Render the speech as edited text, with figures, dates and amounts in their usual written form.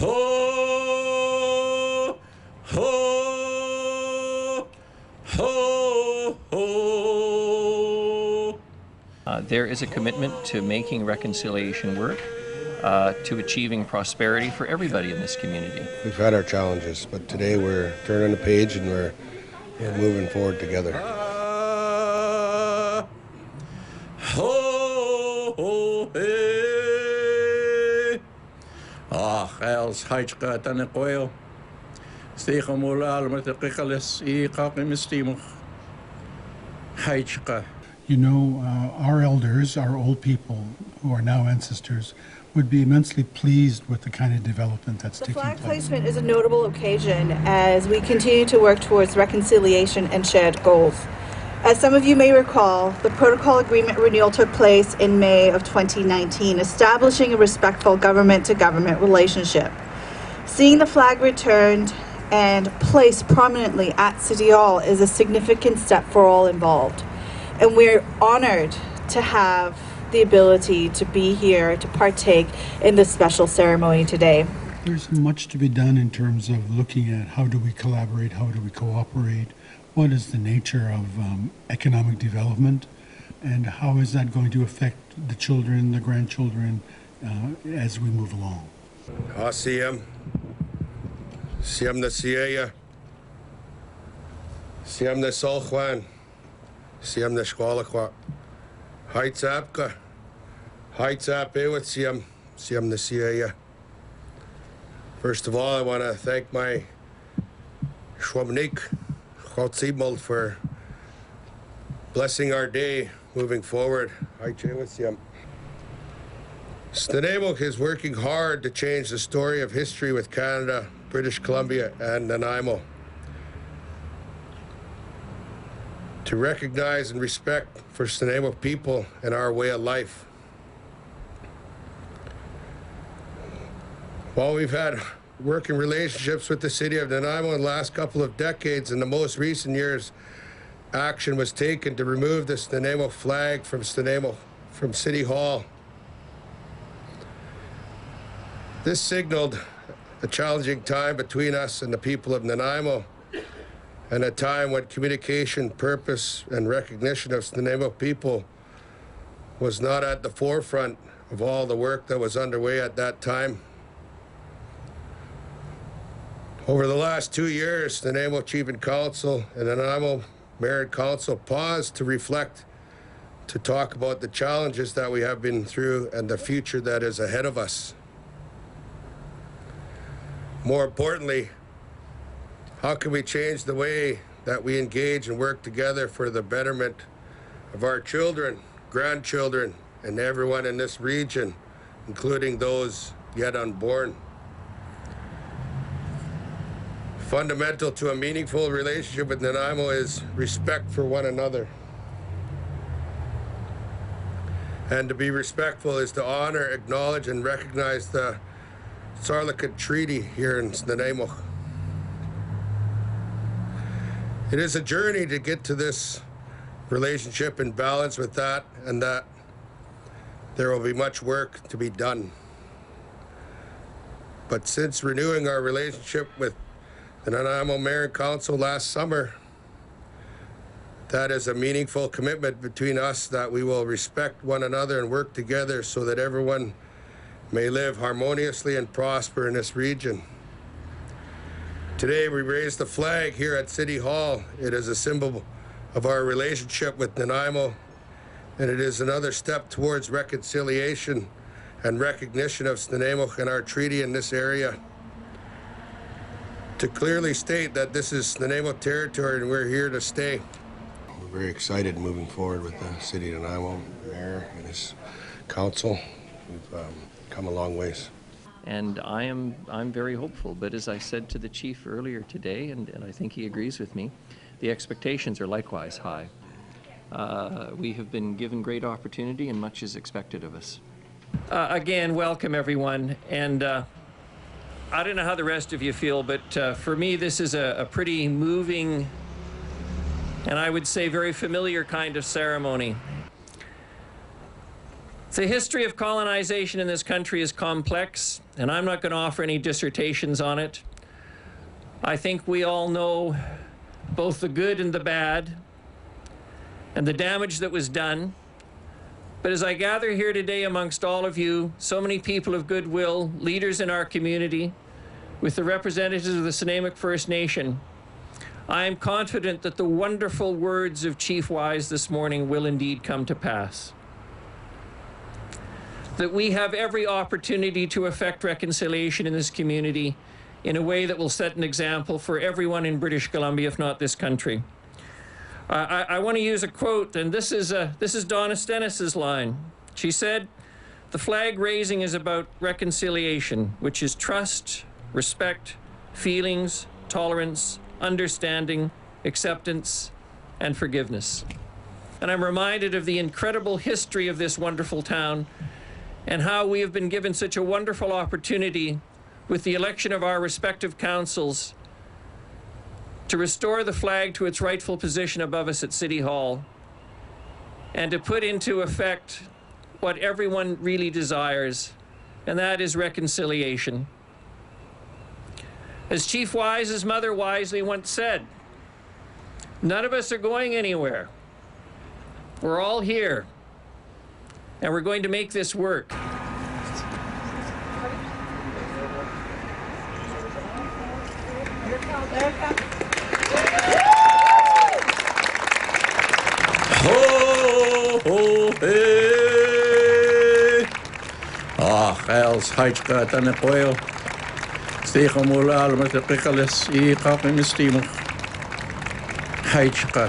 Ho, ho, ho, ho. There is a commitment to making reconciliation work, to achieving prosperity for everybody in this community. We've had our challenges, but today we're turning the page and we're moving forward together. Ho, ho, hey. Els haitska tänne koeo. Stiga mulla almat kikalis I kakimistimo. Haitska. You know, our elders, our old people who are now ancestors, would be immensely pleased with the kind of development that's taking place. The flag placement is a notable occasion as we continue to work towards reconciliation and shared goals. As some of you may recall, the protocol agreement renewal took place in May of 2019, establishing a respectful government-to-government relationship. Seeing the flag returned and placed prominently at City Hall is a significant step for all involved. And we're honored to have the ability to be here to partake in this special ceremony today. There's much to be done in terms of looking at how do we collaborate, how do we cooperate, what is the nature of economic development, and how is that going to affect the children, the grandchildren, as we move along. Siem na Sieya, Siem na Solchwan, Siem na Squalaqua, Heitzapka, Heitzap with Siem na Sieya. First of all, I want to thank my Schwabnik, Chotzibald, for blessing our day moving forward. Snuneymujxw is working hard to change the story of history with Canada, British Columbia, and Nanaimo. To recognize and respect for Snuneymuxw people and our way of life. While we've had working relationships with the city of Nanaimo in the last couple of decades, in the most recent years, action was taken to remove the Snuneymuxw flag from City Hall. This signaled a challenging time between us and the people of Nanaimo, and a time when communication, purpose, and recognition of Snuneymuxw people was not at the forefront of all the work that was underway at that time. Over the last 2 years, the Nanaimo Chief and Council and the Nanaimo Mayor and Council paused to reflect, to talk about the challenges that we have been through and the future that is ahead of us. More importantly, how can we change the way that we engage and work together for the betterment of our children, grandchildren, and everyone in this region, including those yet unborn? Fundamental to a meaningful relationship with Nanaimo is respect for one another. And to be respectful is to honor, acknowledge, and recognize the Sarlacan Treaty here in Snuneymuxw. It is a journey to get to this relationship in balance with that, and that there will be much work to be done. But since renewing our relationship with the Nanaimo Mayor and Council last summer, that is a meaningful commitment between us that we will respect one another and work together so that everyone may live harmoniously and prosper in this region. Today we raise the flag here at City Hall. It is a symbol of our relationship with Nanaimo, and it is another step towards reconciliation and recognition of Snuneymuxw and our treaty in this area. To clearly state that this is Nanaimo territory and we're here to stay. We're very excited moving forward with the City of Nanaimo, Mayor and his council. We've come a long ways. And I'm very hopeful, but as I said to the chief earlier today, and I think he agrees with me, the expectations are likewise high. We have been given great opportunity and much is expected of us. Again, welcome everyone. And I don't know how the rest of you feel, but for me this is a pretty moving and I would say very familiar kind of ceremony. The history of colonization in this country is complex, and I'm not going to offer any dissertations on it. I think we all know both the good and the bad, and the damage that was done. But as I gather here today amongst all of you, so many people of goodwill, leaders in our community, with the representatives of the Snuneymujxw First Nation, I am confident that the wonderful words of Chief Wise this morning will indeed come to pass. That we have every opportunity to effect reconciliation in this community in a way that will set an example for everyone in British Columbia, if not this country. I want to use a quote, and this is Donna Stennis's line. She said, "The flag raising is about reconciliation, which is trust, respect, feelings, tolerance, understanding, acceptance, and forgiveness." And I'm reminded of the incredible history of this wonderful town and how we have been given such a wonderful opportunity with the election of our respective councils to restore the flag to its rightful position above us at City Hall and to put into effect what everyone really desires, and that is reconciliation. As Chief Wise's mother wisely once said, none of us are going anywhere. We're all here, and we're going to make this work. Ho, ho, hey. Els Hajka Tanakoil. Snuneymujxw First Nation. Hajka.